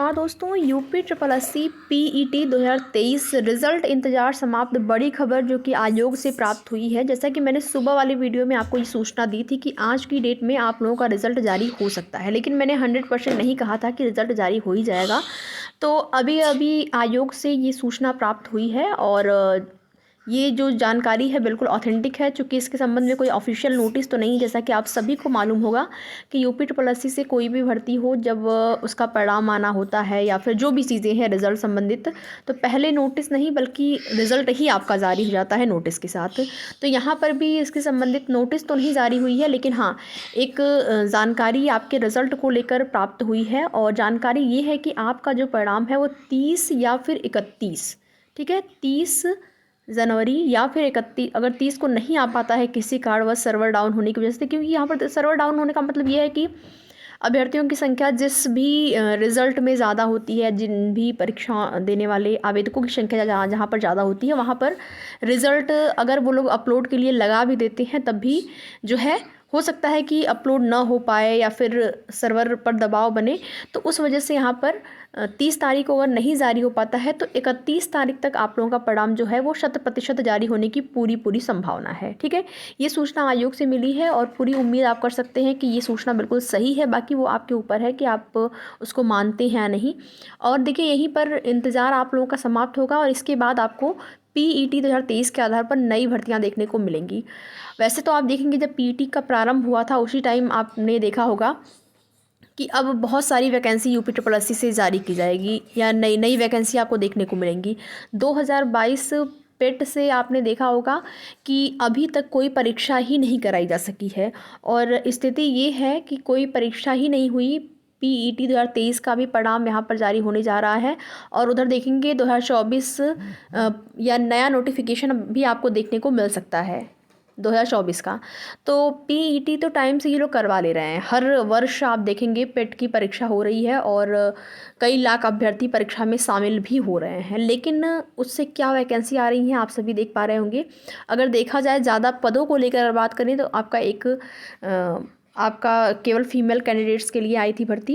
हाँ दोस्तों, UP triple SC PET 2023 result इंतजार समाप्त। बड़ी खबर जो कि आयोग से प्राप्त हुई है। जैसा कि मैंने सुबह वाली वीडियो में आपको ये सूचना दी थी कि आज की डेट में आप लोगों का रिजल्ट जारी हो सकता है, लेकिन मैंने 100% नहीं कहा था कि रिजल्ट जारी हो ही जाएगा। तो अभी अभी आयोग से ये सूचना प्राप्त हुई है और ये जो जानकारी है बिल्कुल ऑथेंटिक है, चूँकि इसके संबंध में कोई ऑफिशियल नोटिस तो नहीं। जैसा कि आप सभी को मालूम होगा कि यूपी ट्रिपल एससी से कोई भी भर्ती हो, जब उसका परिणाम आना होता है या फिर जो भी चीज़ें हैं रिजल्ट संबंधित, तो पहले नोटिस नहीं बल्कि रिजल्ट ही आपका जारी हो जाता है नोटिस के साथ। तो यहाँ पर भी इसके संबंधित नोटिस तो नहीं जारी हुई है, लेकिन हाँ, एक जानकारी आपके रिजल्ट को लेकर प्राप्त हुई है। और जानकारी ये है कि आपका जो परिणाम है वो 30 या फिर 31, ठीक है, 30 जनवरी या फिर 31। अगर 30 को नहीं आ पाता है किसी कारणवश सर्वर डाउन होने की वजह से, क्योंकि यहाँ पर सर्वर डाउन होने का मतलब ये है कि अभ्यर्थियों की संख्या जिस भी रिज़ल्ट में ज़्यादा होती है, जिन भी परीक्षा देने वाले आवेदकों की संख्या जहाँ जहाँ पर ज़्यादा होती है, वहाँ पर रिज़ल्ट अगर वो लोग अपलोड के लिए लगा भी देते हैं, तब भी जो है हो सकता है कि अपलोड ना हो पाए या फिर सर्वर पर दबाव बने। तो उस वजह से यहाँ पर 30 तारीख को अगर नहीं जारी हो पाता है तो 31 तारीख तक आप लोगों का परिणाम जो है वो 100% जारी होने की पूरी संभावना है। ठीक है, ये सूचना आयोग से मिली है और पूरी उम्मीद आप कर सकते हैं कि ये सूचना बिल्कुल सही है। बाकी वो आपके ऊपर है कि आप उसको मानते हैं या नहीं। और देखिए, यहीं पर इंतज़ार आप लोगों का समाप्त होगा और इसके बाद आपको पीईटी 2023 के आधार पर नई भर्तियां देखने को मिलेंगी। वैसे तो आप देखेंगे जब पीईटी का प्रारंभ हुआ था उसी टाइम आपने देखा होगा कि अब बहुत सारी वैकेंसी यूपी ट्रिपल एससी से जारी की जाएगी या नई नई वैकेंसी आपको देखने को मिलेंगी। 2022 पेट से आपने देखा होगा कि अभी तक कोई परीक्षा ही नहीं कराई जा सकी है और स्थिति ये है कि कोई परीक्षा ही नहीं हुई। पीईटी 2023 का भी परिणाम यहाँ पर जारी होने जा रहा है और उधर देखेंगे 2024 या नया नोटिफिकेशन भी आपको देखने को मिल सकता है 2024 का। तो पीईटी तो टाइम से ये लोग करवा ले रहे हैं। हर वर्ष आप देखेंगे पेट की परीक्षा हो रही है और कई लाख अभ्यर्थी परीक्षा में शामिल भी हो रहे हैं, लेकिन उससे क्या वैकेंसी आ रही हैं आप सभी देख पा रहे होंगे। अगर देखा जाए ज़्यादा पदों को लेकर बात करें तो आपका केवल फीमेल कैंडिडेट्स के लिए आई थी भर्ती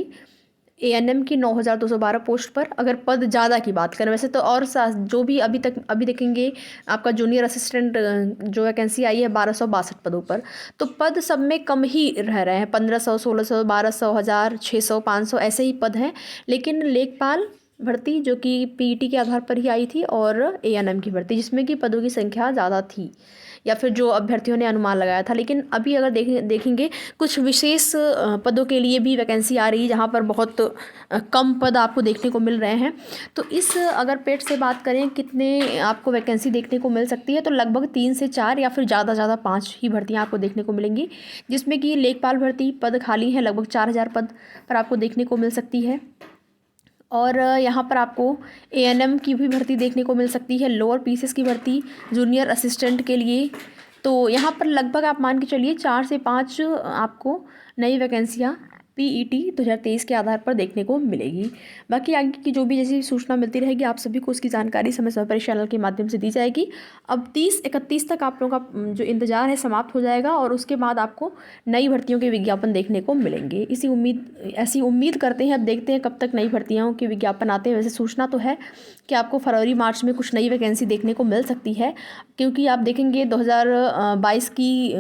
एएनएम की 9212 पोस्ट पर। अगर पद ज़्यादा की बात करें वैसे तो और जो भी अभी देखेंगे आपका जूनियर असिस्टेंट जो वैकेंसी आई है 1262 पदों पर। तो पद सब में कम ही रह रहे हैं, 1500, 1600, 1200, 1000, 600, 500 ऐसे ही पद हैं। लेकिन लेखपाल भर्ती जो कि पीईटी के आधार पर ही आई थी और एएनएम की भर्ती जिसमें कि पदों की संख्या ज़्यादा थी या फिर जो अभ्यर्थियों ने अनुमान लगाया था। लेकिन अभी अगर देखेंगे कुछ विशेष पदों के लिए भी वैकेंसी आ रही है जहाँ पर बहुत कम पद आपको देखने को मिल रहे हैं। तो इस अगर पेट से बात करें कितने आपको वैकेंसी देखने को मिल सकती है, तो लगभग 3 से 4 या फिर ज़्यादा 5 ही भर्तियाँ आपको देखने को मिलेंगी, जिसमें कि लेखपाल भर्ती पद खाली हैं लगभग 4000 पद पर आपको देखने को मिल सकती है। और यहाँ पर आपको एएनएम की भी भर्ती देखने को मिल सकती है, लोअर पीसीएस की भर्ती जूनियर असिस्टेंट के लिए। तो यहाँ पर लगभग आप मान के चलिए 4 से 5 आपको नई वैकेंसियाँ पीईटी 2023 के आधार पर देखने को मिलेगी। बाकी आगे की जो भी जैसी सूचना मिलती रहेगी आप सभी को उसकी जानकारी समय समय पर चैनल के माध्यम से दी जाएगी। अब 30-31 तक आप लोगों का जो इंतजार है समाप्त हो जाएगा और उसके बाद आपको नई भर्तियों के विज्ञापन देखने को मिलेंगे। ऐसी उम्मीद करते हैं। अब देखते हैं कब तक नई भर्तियों के विज्ञापन आते हैं। वैसे सूचना तो है कि आपको फरवरी मार्च में कुछ नई वैकेंसी देखने को मिल सकती है, क्योंकि आप देखेंगे 2022 की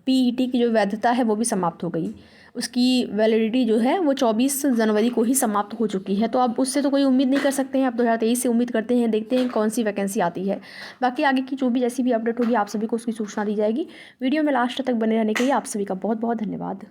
पीईटी की जो वैधता है वो भी समाप्त हो गई। उसकी वैलिडिटी जो है वो 24 जनवरी को ही समाप्त हो चुकी है। तो अब उससे तो कोई उम्मीद नहीं कर सकते हैं। अब 2023 से उम्मीद करते हैं, देखते हैं कौन सी वैकेंसी आती है। बाकी आगे की जो भी जैसी भी अपडेट होगी आप सभी को उसकी सूचना दी जाएगी। वीडियो में लास्ट तक बने रहने के लिए आप सभी का बहुत बहुत धन्यवाद।